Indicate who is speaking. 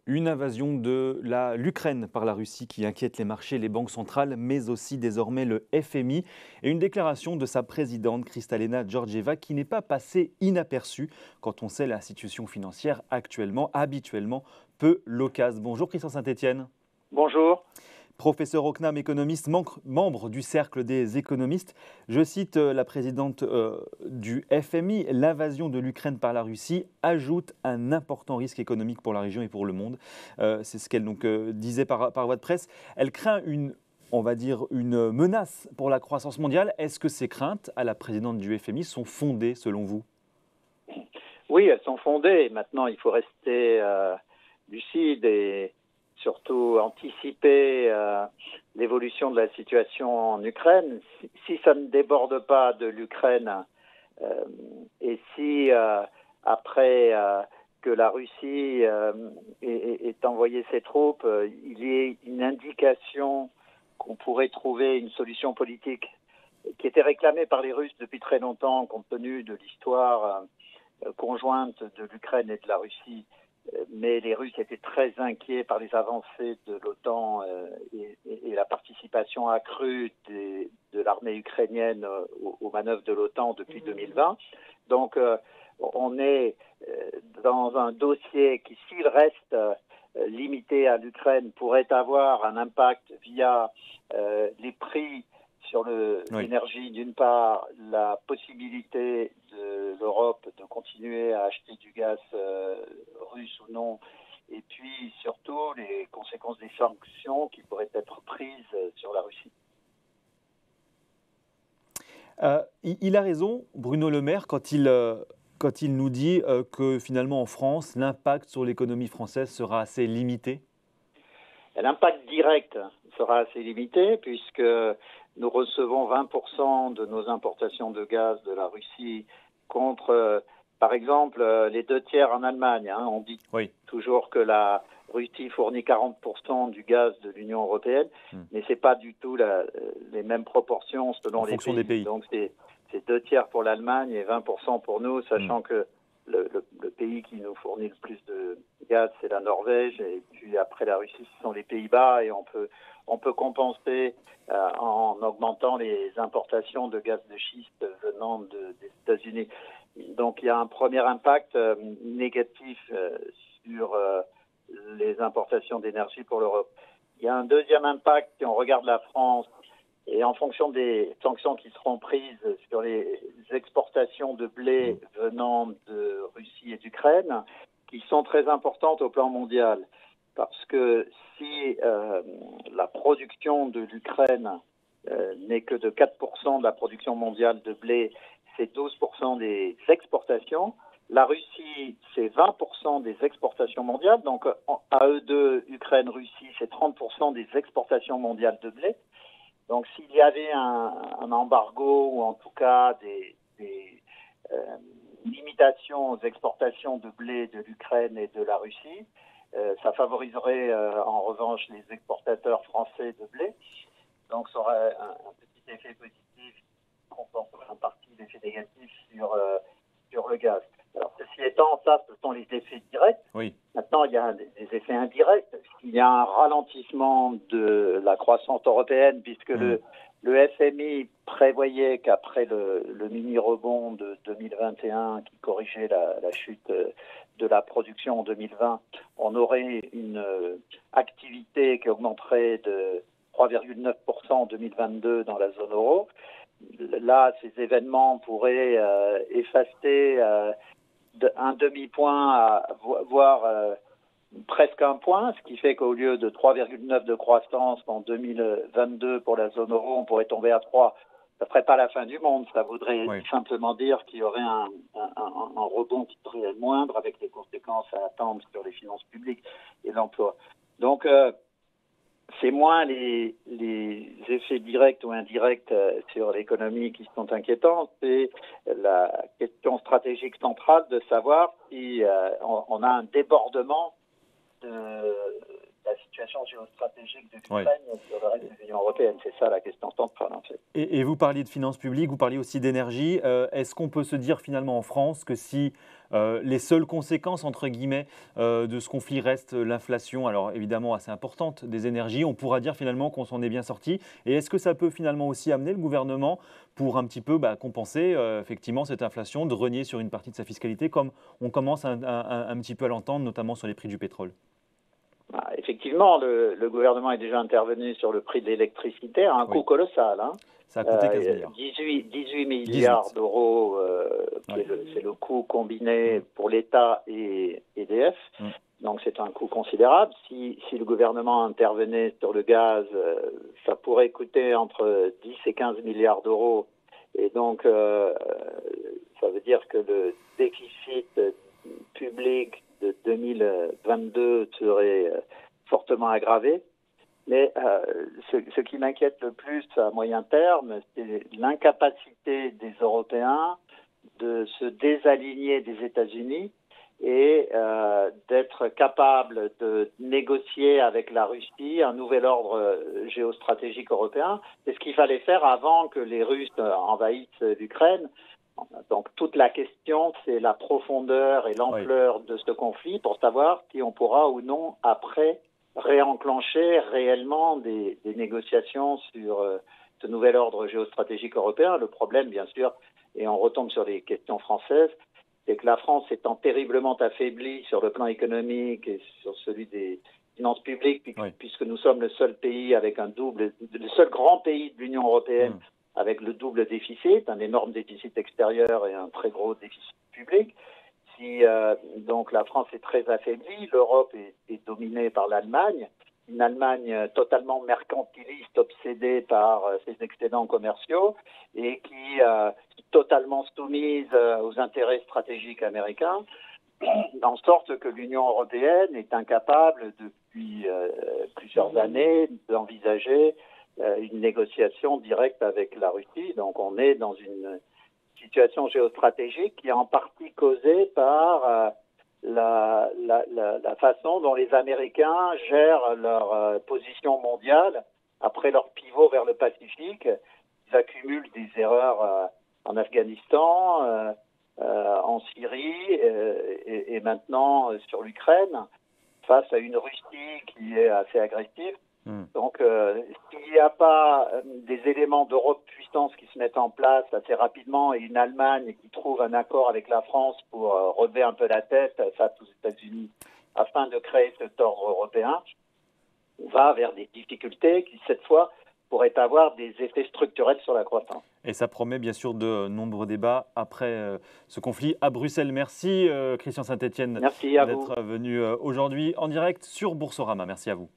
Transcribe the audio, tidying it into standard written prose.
Speaker 1: Une invasion de l'Ukraine par la Russie qui inquiète les marchés, les banques centrales, mais aussi désormais le FMI. Et une déclaration de sa présidente, Kristalina Georgieva, qui n'est pas passée inaperçue quand on sait la situation financière actuellement, habituellement peu loquace. Bonjour Christian Saint-Etienne.
Speaker 2: Bonjour.
Speaker 1: Professeur au CNAM, économiste, membre du Cercle des économistes. Je cite la présidente du FMI, l'invasion de l'Ukraine par la Russie ajoute un important risque économique pour la région et pour le monde. C'est ce qu'elle disait par voie de presse. Elle craint on va dire, une menace pour la croissance mondiale. Est-ce que ces craintes à la présidente du FMI sont fondées selon vous ?
Speaker 2: Oui, elles sont fondées. Maintenant, il faut rester lucide et surtout anticiper l'évolution de la situation en Ukraine. Si ça ne déborde pas de l'Ukraine et si après que la Russie ait envoyé ses troupes, il y ait une indication qu'on pourrait trouver une solution politique qui était réclamée par les Russes depuis très longtemps compte tenu de l'histoire conjointe de l'Ukraine et de la Russie. Mais les Russes étaient très inquiets par les avancées de l'OTAN et la participation accrue de l'armée ukrainienne aux manœuvres de l'OTAN depuis 2020. Donc, on est dans un dossier qui, s'il reste limité à l'Ukraine, pourrait avoir un impact via les prix sur l'énergie, d'une part, la possibilité de l'Europe de continuer à acheter du gaz russe ou non, et puis surtout les conséquences des sanctions qui pourraient être prises sur la Russie.
Speaker 1: Il a raison, Bruno Le Maire, quand il nous dit que finalement en France, l'impact sur l'économie française sera assez limité.
Speaker 2: L'impact direct sera assez limité puisque nous recevons 20% de nos importations de gaz de la Russie contre, par exemple, les 2/3 en Allemagne. On dit toujours que la Russie fournit 40% du gaz de l'Union européenne, mais ce n'est pas du tout les mêmes proportions selon les pays. Donc c'est 2/3 pour l'Allemagne et 20% pour nous, sachant que le pays qui nous fournit le plus de gaz, c'est la Norvège, et puis après la Russie, ce sont les Pays-Bas, et on peut compenser en augmentant les importations de gaz de schiste venant des États-Unis. Donc il y a un premier impact négatif sur les importations d'énergie pour l'Europe. Il y a un deuxième impact si on regarde la France, et en fonction des sanctions qui seront prises sur les exportations de blé venant de Russie et d'Ukraine, qui sont très importantes au plan mondial. Parce que si la production de l'Ukraine n'est que de 4% de la production mondiale de blé, c'est 12% des exportations. La Russie, c'est 20% des exportations mondiales. Donc, à eux deux, Ukraine, Russie, c'est 30% des exportations mondiales de blé. Donc, s'il y avait un embargo ou en tout cas des limitations aux exportations de blé de l'Ukraine et de la Russie, ça favoriserait en revanche les exportateurs français de blé. Donc, ça aurait un petit effet positif qui compenserait en partie l'effet négatif sur le gaz. Alors, ceci étant, ça, ce sont les effets directs.
Speaker 1: Oui.
Speaker 2: Maintenant, il y a des effets indirects. Il y a un ralentissement de la croissance européenne, puisque le FMI prévoyait qu'après le mini-rebond de 2021, qui corrigeait la chute de la production en 2020, on aurait une activité qui augmenterait de 3,9% en 2022 dans la zone euro. Là, ces événements pourraient effacer un demi-point, voire presque un point, ce qui fait qu'au lieu de 3,9 de croissance en 2022 pour la zone euro, on pourrait tomber à 3. Ça ne ferait pas la fin du monde, ça voudrait simplement dire qu'il y aurait un rebond qui serait moindre avec les conséquences à attendre sur les finances publiques et l'emploi. Donc, c'est moins les effets directs ou indirects sur l'économie qui sont inquiétants, c'est la question stratégique centrale de savoir si on a un débordement de la situation situation géostratégique de l'Ukraine sur le reste de l'Union européenne. C'est ça la question centrale en fait.
Speaker 1: Et vous parliez de finances publiques, vous parliez aussi d'énergie. Est-ce qu'on peut se dire finalement en France que si les seules conséquences, entre guillemets, de ce conflit restent l'inflation, alors évidemment assez importante, des énergies, on pourra dire finalement qu'on s'en est bien sorti? Et est-ce que ça peut finalement aussi amener le gouvernement pour un petit peu compenser effectivement cette inflation, de renier sur une partie de sa fiscalité, comme on commence un petit peu à l'entendre, notamment sur les prix du pétrole?
Speaker 2: Effectivement, le gouvernement est déjà intervenu sur le prix de l'électricité à un coût colossal.
Speaker 1: Ça a coûté 15 milliards.
Speaker 2: 18 milliards d'euros, c'est le coût combiné pour l'État et EDF. Donc c'est un coût considérable. Si le gouvernement intervenait sur le gaz, ça pourrait coûter entre 10 et 15 milliards d'euros. Et donc ça veut dire que le déficit public de 2022 serait fortement aggravé. Mais ce qui m'inquiète le plus à moyen terme, c'est l'incapacité des Européens de se désaligner des États-Unis et d'être capables de négocier avec la Russie un nouvel ordre géostratégique européen. C'est ce qu'il fallait faire avant que les Russes envahissent l'Ukraine. Donc toute la question, c'est la profondeur et l'ampleur de ce conflit pour savoir si on pourra ou non après réenclencher réellement des négociations sur ce nouvel ordre géostratégique européen. Le problème, bien sûr, et on retombe sur les questions françaises, c'est que la France étant terriblement affaiblie sur le plan économique et sur celui des finances publiques, puisque nous sommes le seul pays avec le seul grand pays de l'Union européenne avec le double déficit, un énorme déficit extérieur et un très gros déficit public. Si donc la France est très affaiblie, l'Europe est dominée par l'Allemagne, une Allemagne totalement mercantiliste, obsédée par ses excédents commerciaux et qui est totalement soumise aux intérêts stratégiques américains, en sorte que l'Union européenne est incapable depuis plusieurs années d'envisager une négociation directe avec la Russie. Donc on est dans une situation géostratégique qui est en partie causée par la façon dont les Américains gèrent leur position mondiale après leur pivot vers le Pacifique. Ils accumulent des erreurs en Afghanistan, en Syrie et maintenant sur l'Ukraine, face à une Russie qui est assez agressive. Donc, s'il n'y a pas des éléments d'Europe puissance qui se mettent en place assez rapidement et une Allemagne qui trouve un accord avec la France pour relever un peu la tête face aux États-Unis afin de créer cet ordre européen, on va vers des difficultés qui, cette fois, pourraient avoir des effets structurels sur la croissance.
Speaker 1: Et ça promet bien sûr de nombreux débats après ce conflit à Bruxelles. Merci Christian Saint-Etienne d'être venu aujourd'hui en direct sur Boursorama. Merci à vous.